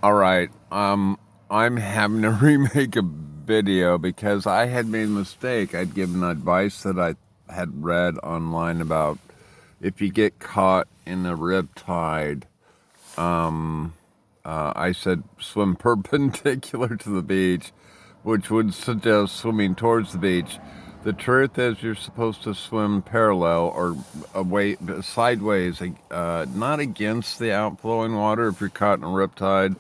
All right. I'm having to remake a video because I had made a mistake. I'd given advice that I had read online about if you get caught in a rip tide. I said swim perpendicular to the beach, which would suggest swimming towards the beach. The truth is, you're supposed to swim parallel or away, sideways, not against the outflowing water if you're caught in a rip tide,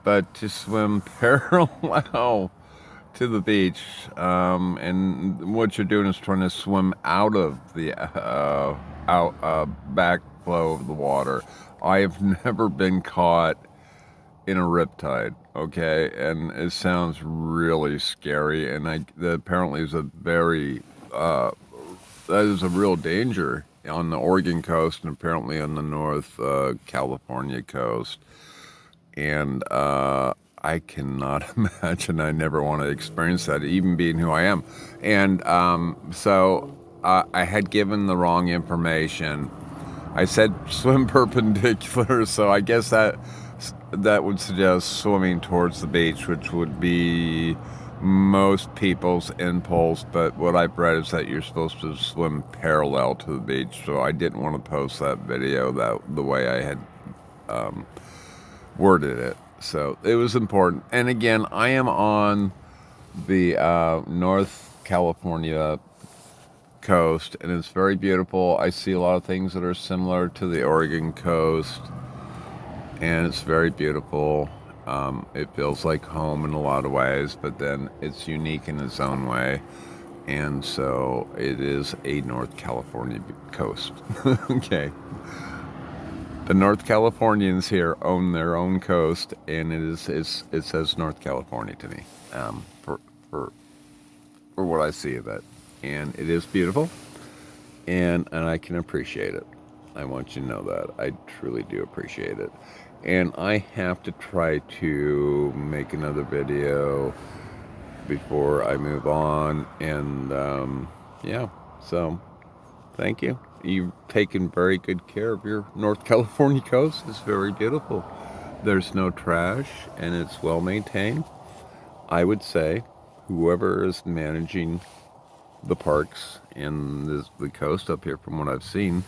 but to swim parallel to the beach. And what you're doing is trying to swim out of the backflow of the water. I have never been caught in a riptide, okay? And it sounds really scary, and apparently is a very that is a real danger on the Oregon coast and apparently on the North California coast. And I cannot imagine. I never want to experience that, even being who I am. And so I had given the wrong information. I said swim perpendicular, so I guess that would suggest swimming towards the beach, which would be most people's impulse. But what I've read is that you're supposed to swim parallel to the beach. So I didn't want to post that video the way I had worded it. So it was important. And again, I am on the North California coast, and it's very beautiful. I see a lot of things that are similar to the Oregon coast, and it's very beautiful. It feels like home in a lot of ways, but then it's unique in its own way. And so it is a North California coast. Okay. The North Californians here own their own coast, and it says North California to me, for for for what I see of it, and it is beautiful, and I can appreciate it. I want you to know that I truly do appreciate it, and I have to try to make another video before I move on, and yeah, so. Thank you. You've taken very good care of your North California coast. It's very beautiful. There's no trash and it's well maintained. I would say whoever is managing the parks and the coast up here, from what I've seen,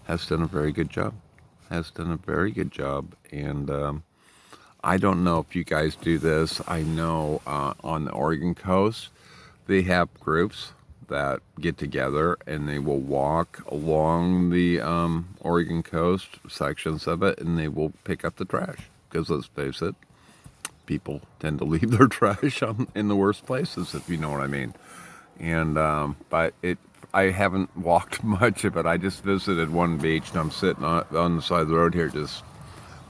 has done a very good job. Has done a very good job. And I don't know if you guys do this. I know on the Oregon coast, they have groups that get together and they will walk along the Oregon coast sections of it, and they will pick up the trash because let's face it, people tend to leave their trash in the worst places, if you know what I mean. And but I haven't walked much of it. I just visited one beach, and I'm sitting on the side of the road here, just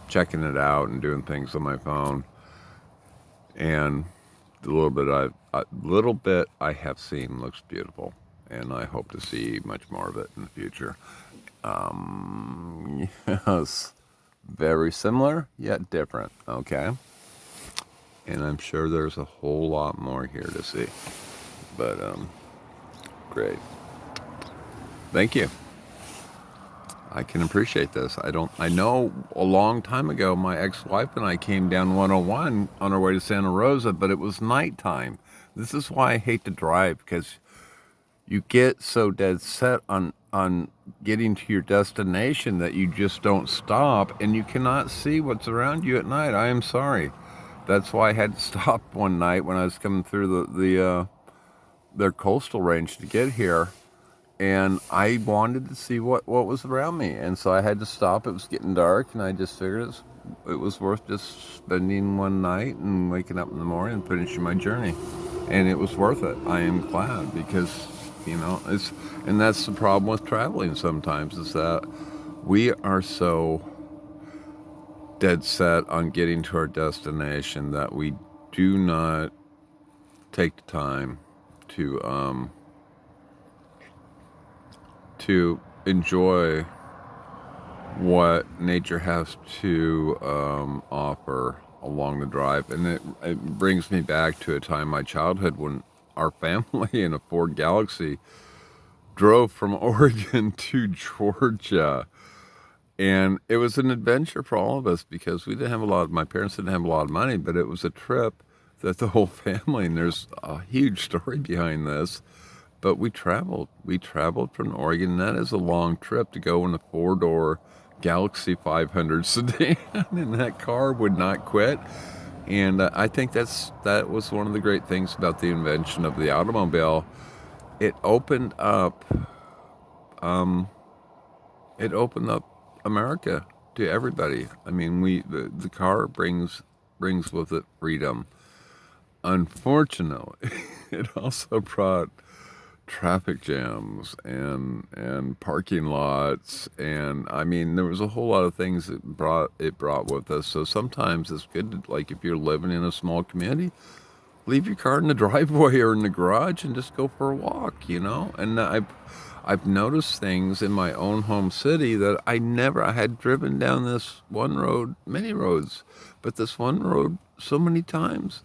checking it out and doing things on my phone. And the little bit I have seen looks beautiful, and I hope to see much more of it in the future. Yes, very similar yet different. Okay, and I'm sure there's a whole lot more here to see. But great. Thank you. I can appreciate this. I know a long time ago, my ex-wife and I came down 101 on our way to Santa Rosa, but it was nighttime. This is why I hate to drive, because you get so dead set on getting to your destination that you just don't stop, and you cannot see what's around you at night. I am sorry. That's why I had to stop one night when I was coming through their coastal range to get here, and I wanted to see what was around me, and so I had to stop. It was getting dark, and I just figured it was worth just spending one night and waking up in the morning and finishing my journey, and it was worth it. I am glad, because and that's the problem with traveling sometimes, is that we are so dead set on getting to our destination that we do not take the time to enjoy what nature has to offer along the drive. And it brings me back to a time in my childhood when our family in a Ford Galaxy drove from Oregon to Georgia. And it was an adventure for all of us because we didn't have a lot. My parents didn't have a lot of money, but it was a trip that the whole family. And there's a huge story behind this. But we traveled. We traveled from Oregon. And that is a long trip to go in a four-door Galaxy 500 sedan, and that car would not quit. And I think that was one of the great things about the invention of the automobile. It opened up it opened up America to everybody. I mean, the car brings with it freedom. Unfortunately, it also brought traffic jams and parking lots, and I mean there was a whole lot of things that brought with us. So sometimes it's good to, like, if you're living in a small community, leave your car in the driveway or in the garage and just go for a walk, you know. And I've noticed things in my own home city that I had driven down this one road, many roads, but this one road so many times,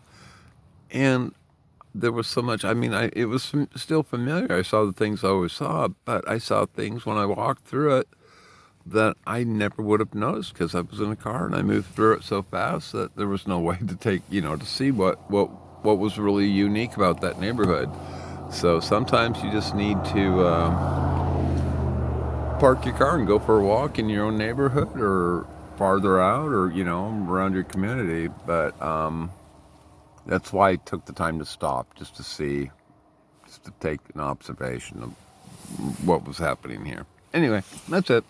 and there was so much. I mean, it was still familiar. I saw the things I always saw, but I saw things when I walked through it that I never would have noticed because I was in a car and I moved through it so fast that there was no way to take, to see what was really unique about that neighborhood. So sometimes you just need to park your car and go for a walk in your own neighborhood or farther out, or around your community. But that's why I took the time to stop, just to see, just to take an observation of what was happening here. Anyway, that's it.